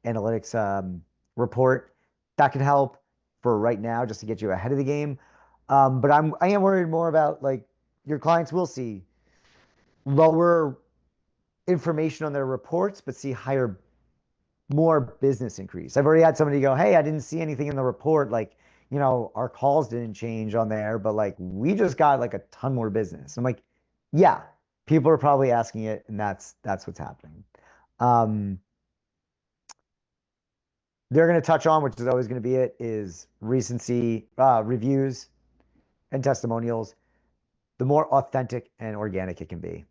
analytics report that could help for right now just to get you ahead of the game. But I am worried more about like your clients will see lower information on their reports, but see higher, more business increase. I've already had somebody go, "Hey, I didn't see anything in the report. Like, our calls didn't change on there, but like we just got like a ton more business." I'm like, "Yeah, people are probably asking it, and that's what's happening." Um, they're going to touch on, which is always going to be it, is recency, reviews, and testimonials. The more authentic and organic it can be.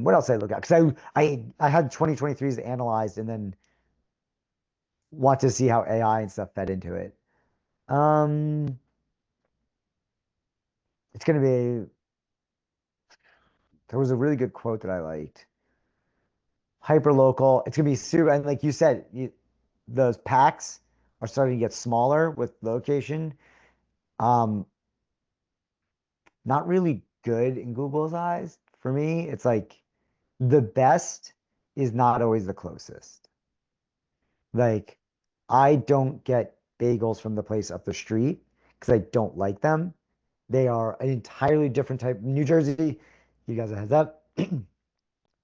What else did I look at? Because I had 2023s analyzed and then want to see how AI and stuff fed into it. It's gonna be. There was a really good quote that I liked. Hyper local. It's gonna be super, and like you said, those packs are starting to get smaller with location. Um, Not really good in Google's eyes. For me, it's like the best is not always the closest. Like, I don't get bagels from the place up the street because I don't like them. They are an entirely different type. New Jersey, you guys a heads up.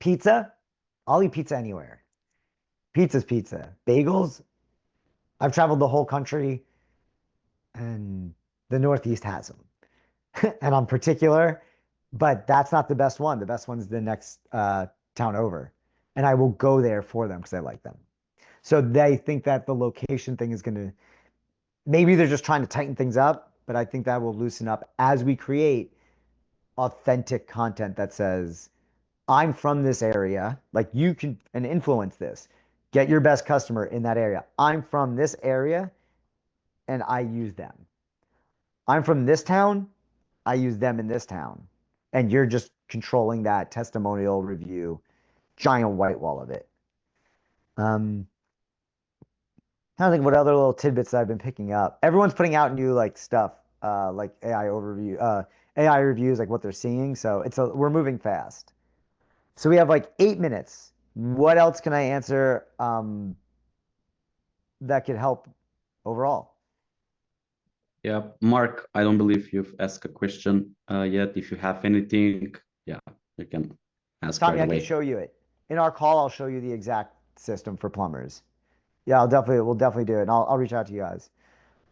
Pizza, I'll eat pizza anywhere. Pizza's pizza. Bagels, I've traveled the whole country and the Northeast has them. And I'm particular, but that's not the best one. The best one's the next town over. And I will go there for them because I like them. So they think that the location thing is going to, maybe they're just trying to tighten things up, but I think that will loosen up as we create authentic content that says, I'm from this area. Like you can and influence this. Get your best customer in that area. I'm from this area and I use them. I'm from this town. I use them in this town. And you're just controlling that testimonial review, giant white wall of it. Um, I don't think what other little tidbits I've been picking up. Everyone's putting out new like stuff, like AI overview, AI reviews, like what they're seeing. So we're moving fast. So we have like 8 minutes. What else can I answer that could help overall? Yeah, Mark, I don't believe you've asked a question yet. If you have anything, yeah, you can ask Tommy, right I can away. show you it. In our call, I'll show you the exact system for plumbers. Yeah, we'll definitely do it. And I'll reach out to you guys.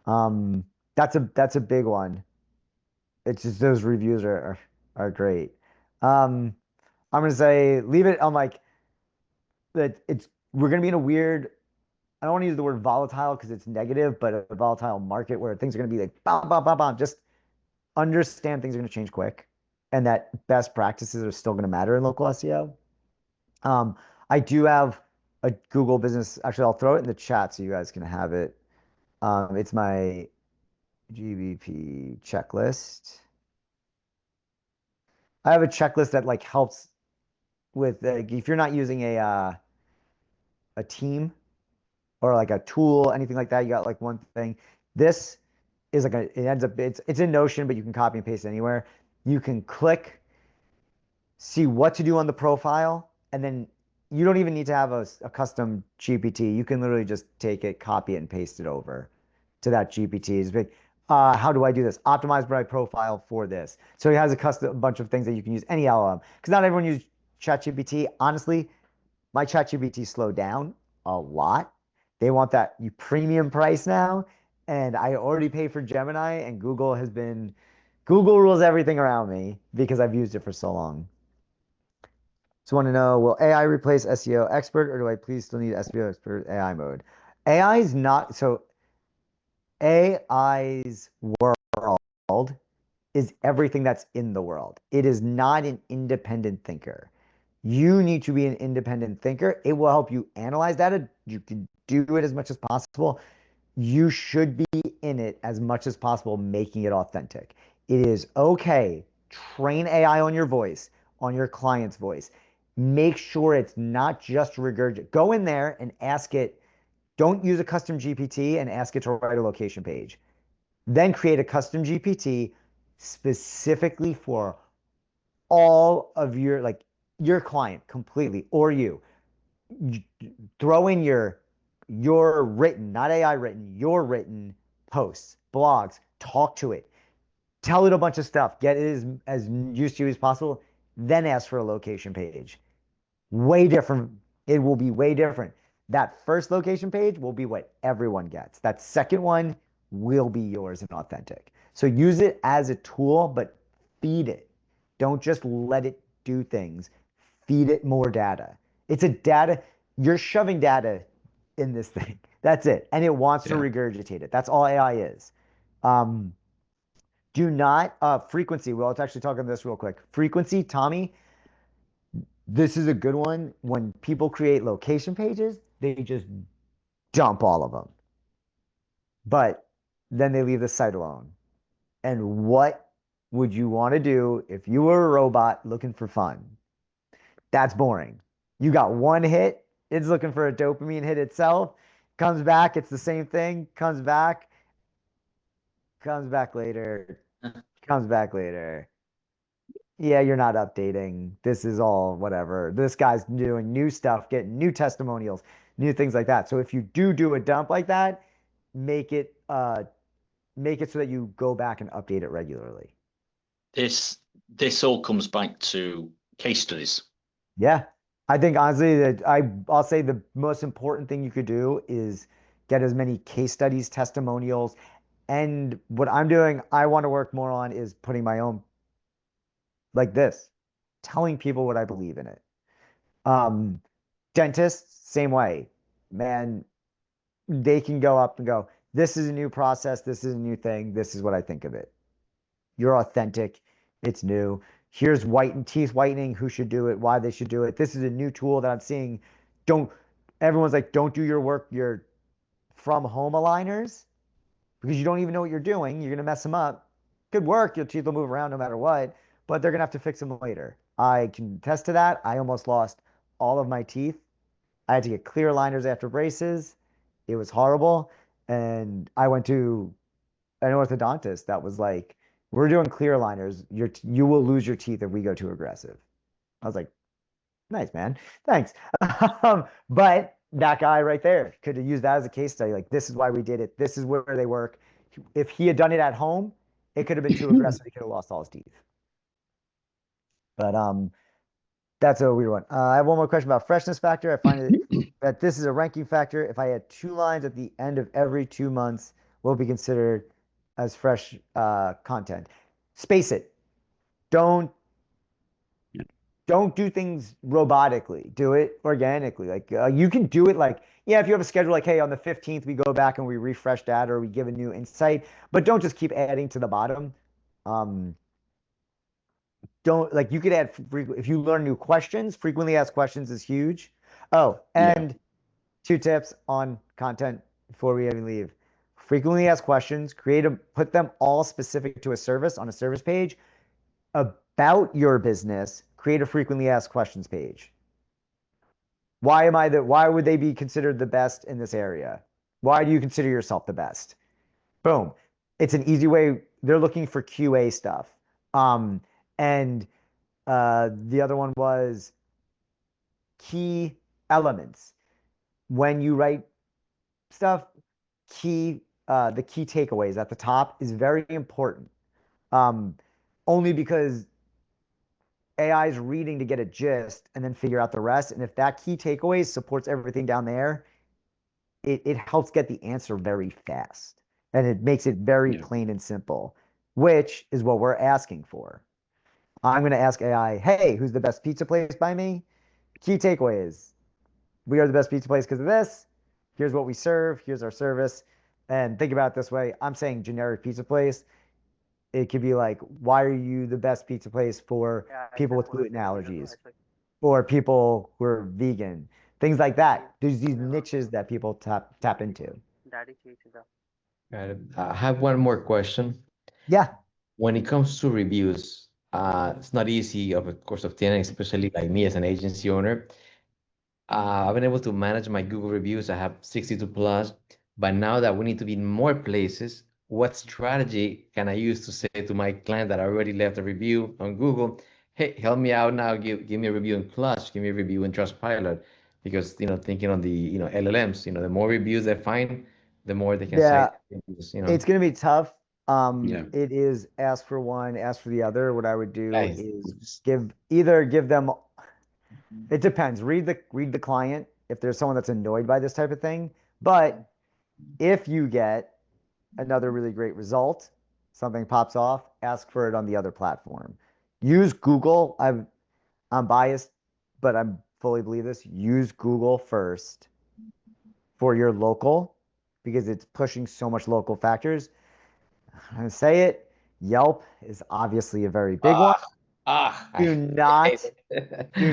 Um, that's a big one. It's just those reviews are great. Um, I'm gonna say leave it on like that. We're gonna be in a weird. I don't want to use the word volatile because it's negative, but a volatile market where things are gonna be like bam, bam, bam, bam. Just understand things are gonna change quick, and that best practices are still gonna matter in local SEO. Um, I do have a Google business. Actually, I'll throw it in the chat so you guys can have it. It's my GBP checklist. I have a checklist that like helps with if you're not using a team or like a tool, anything like that, you got like one thing. This is like it ends up it's in Notion, but you can copy and paste it anywhere. You can click, see what to do on the profile, and then you don't even need to have a custom GPT. You can literally just take it, copy it, and paste it over to that GPT. It's big. How do I do this? Optimize my profile for this. So it has a bunch of things that you can use any LLM because not everyone uses ChatGPT. Honestly, my ChatGPT slowed down a lot. They want that you premium price now, and I already pay for Gemini, and Google rules everything around me because I've used it for so long. So want to know, will AI replace SEO expert, or do I please still need SEO expert AI mode? AI is not so AI's world is everything that's in the world. It is not an independent thinker. You need to be an independent thinker. It will help you analyze data. You can do it as much as possible. You should be in it as much as possible, making it authentic. It is okay. Train AI on your voice, on your client's voice. Make sure it's not just regurgitate. Go in there and ask it. Don't use a custom GPT and ask it to write a location page. Then create a custom GPT specifically for all of your client completely or you throw in your written, not AI written, your written posts, blogs, talk to it, tell it a bunch of stuff, get it as used to you as possible, then ask for a location page. Way different. It will be way different. That first location page will be what everyone gets. That second one will be yours and authentic. So use it as a tool, but feed it. Don't just let it do things. Feed it more data. It's a data, you're shoving data in this thing. That's it. And it wants to Yeah. regurgitate it. That's all AI is. Um, do not frequency. Well, let's actually talk about this real quick. Frequency, Tommy, this is a good one. When people create location pages, they just dump all of them. But then they leave the site alone. And what would you want to do if you were a robot looking for fun? That's boring. You got one hit, it's looking for a dopamine hit itself, comes back, it's the same thing, comes back later, comes back later. Yeah, you're not updating. This is all whatever. This guy's doing new stuff, getting new testimonials, new things like that. So if you do a dump like that, make it make it so that you go back and update it regularly. This all comes back to case studies. Yeah. I think honestly that I'll say the most important thing you could do is get as many case studies, testimonials, and what I'm doing, I want to work more on is putting my own like this, telling people what I believe in it. Um, Dentists, same way. Man, they can go up and go, this is a new process, this is a new thing, this is what I think of it. You're authentic, it's new. Here's teeth whitening, who should do it, why they should do it. This is a new tool that I'm seeing. Don't Everyone's like, don't do your work, your from home aligners, because you don't even know what you're doing. You're gonna mess them up. Good work, your teeth will move around no matter what, but they're gonna have to fix them later. I can attest to that. I almost lost all of my teeth. I had to get clear aligners after braces. It was horrible. And I went to an orthodontist that was like, we're doing clear aligners. You will lose your teeth if we go too aggressive. I was like, nice, man. Thanks. But that guy right there could have used that as a case study. Like, this is why we did it. This is where they work. If he had done it at home, it could have been too aggressive. He could have lost all his teeth. But that's a weird one. I have one more question about freshness factor. I find that this is a ranking factor. If I had 2 lines at the end of every 2 months, will be considered as fresh content. Space it. Don't do things robotically. Do it organically. Like you can do it like, yeah, if you have a schedule like, hey, on the 15th, we go back and we refresh data or we give a new insight, but don't just keep adding to the bottom. Don't like you could add if you learn new questions, frequently asked questions is huge. Oh, and 2 tips on content before we even leave. Frequently asked questions, put them all specific to a service on a service page about your business. Create a frequently asked questions page. Why would they be considered the best in this area? Why do you consider yourself the best? Boom. It's an easy way. They're looking for QA stuff. And the other one was key elements. When you write stuff, the key takeaways at the top is very important. Only because AI is reading to get a gist and then figure out the rest. And if that key takeaways supports everything down there, it helps get the answer very fast. And it makes it very plain and simple, which is what we're asking for. I'm going to ask AI, hey, who's the best pizza place by me? Key takeaways. We are the best pizza place because of this. Here's what we serve. Here's our service. And think about it this way. I'm saying generic pizza place. It could be like, why are you the best pizza place for people with gluten allergies or people who are vegan? Things like that. There's these niches that people tap into. Got it. I have one more question. Yeah. When it comes to reviews, it's not easy, of course, obtaining, especially like me as an agency owner. I've been able to manage my Google reviews. I have 62 plus, but now that we need to be in more places, what strategy can I use to say to my client that I already left a review on Google, hey, help me out now, give me a review in Clutch, give me a review in Trustpilot, because thinking on the LLMs, the more reviews they find, the more they can say. It's going to be tough. It is ask for one, ask for the other. What I would do is give them. It depends. Read the client if there's someone that's annoyed by this type of thing. But if you get another really great result, something pops off, ask for it on the other platform. Use Google. I'm biased, but I fully believe this. Use Google first for your local because it's pushing so much local factors. I'm going to say it. Yelp is obviously a very big one. Do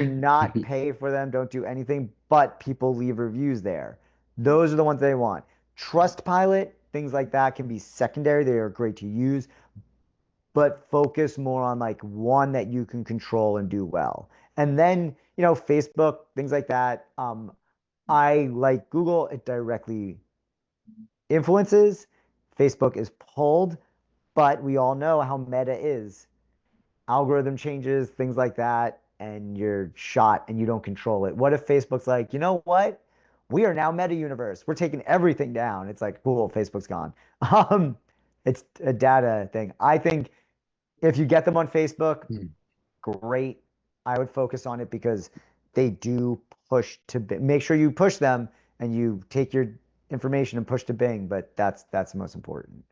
not pay for them. Don't do anything, but people leave reviews there. Those are the ones they want. Trustpilot, things like that can be secondary. They are great to use, but focus more on like one that you can control and do well. And then, Facebook, things like that. I like Google, it directly influences. Facebook is pulled, but we all know how meta is. Algorithm changes, things like that, and you're shot and you don't control it. What if Facebook's like, you know what? We are now meta universe. We're taking everything down. It's like, cool, Facebook's gone. It's a data thing. I think if you get them on Facebook, great. I would focus on it because they do push to make sure you push them and you take your information and push to Bing, but that's the most important.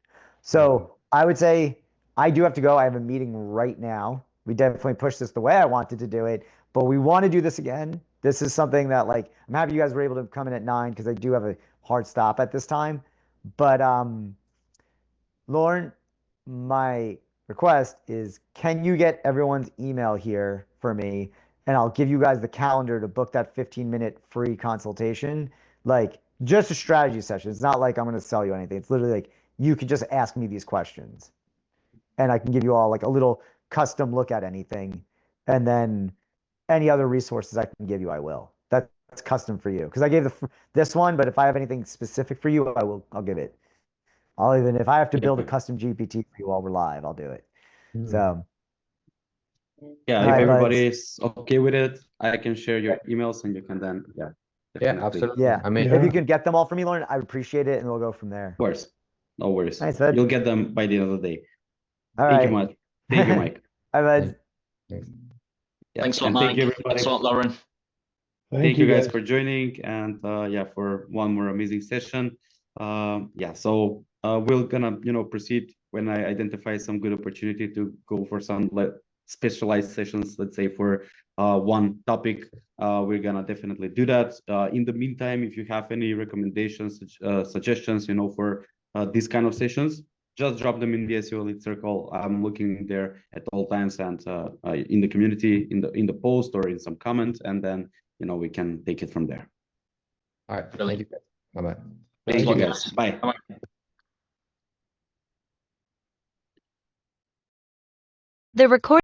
So I would say I do have to go. I have a meeting right now. We definitely pushed this the way I wanted to do it, but we want to do this again. This is something that like I'm happy you guys were able to come in at 9 because I do have a hard stop at this time. But Lauren, my request is can you get everyone's email here for me? And I'll give you guys the calendar to book that 15-minute free consultation. Like just a strategy session. It's not like I'm going to sell you anything. It's literally like you can just ask me these questions. And I can give you all like a little custom look at anything. And then any other resources I can give you, I will. That's that's custom for you. Because I gave this one, but if I have anything specific for you, I'll give it. If I have to build a custom GPT for you while we're live, I'll do it. So yeah, all if right, everybody buds. is okay with it, I can share your emails and you can then, Yeah, definitely. absolutely. Yeah. I mean, If you can get them all for me, Lauren, I would appreciate it, and we'll go from there. Of course, no worries. Nice, bud. You'll get them by the end of the day. All Thank you right. much. Thank you, Mike. Bye, buds. thanks. Yeah, Thanks a lot, and Mike. thank you, everybody. Thanks a lot, Lauren. Thank you guys for joining, and yeah, for one more amazing session. Yeah, so we're gonna proceed when I identify some good opportunity to go for some specialized sessions, let's say for one topic. We're gonna definitely do that. In the meantime, if you have any recommendations, suggestions, for these kind of sessions, just drop them in the SEO Elite Circle. I'm looking there at all times, and in the community, in the post or in some comment, and then we can take it from there. All right. Brilliant. Thank you. Bye-bye. Thanks a Thank lot, you guys. Bye. Bye. The record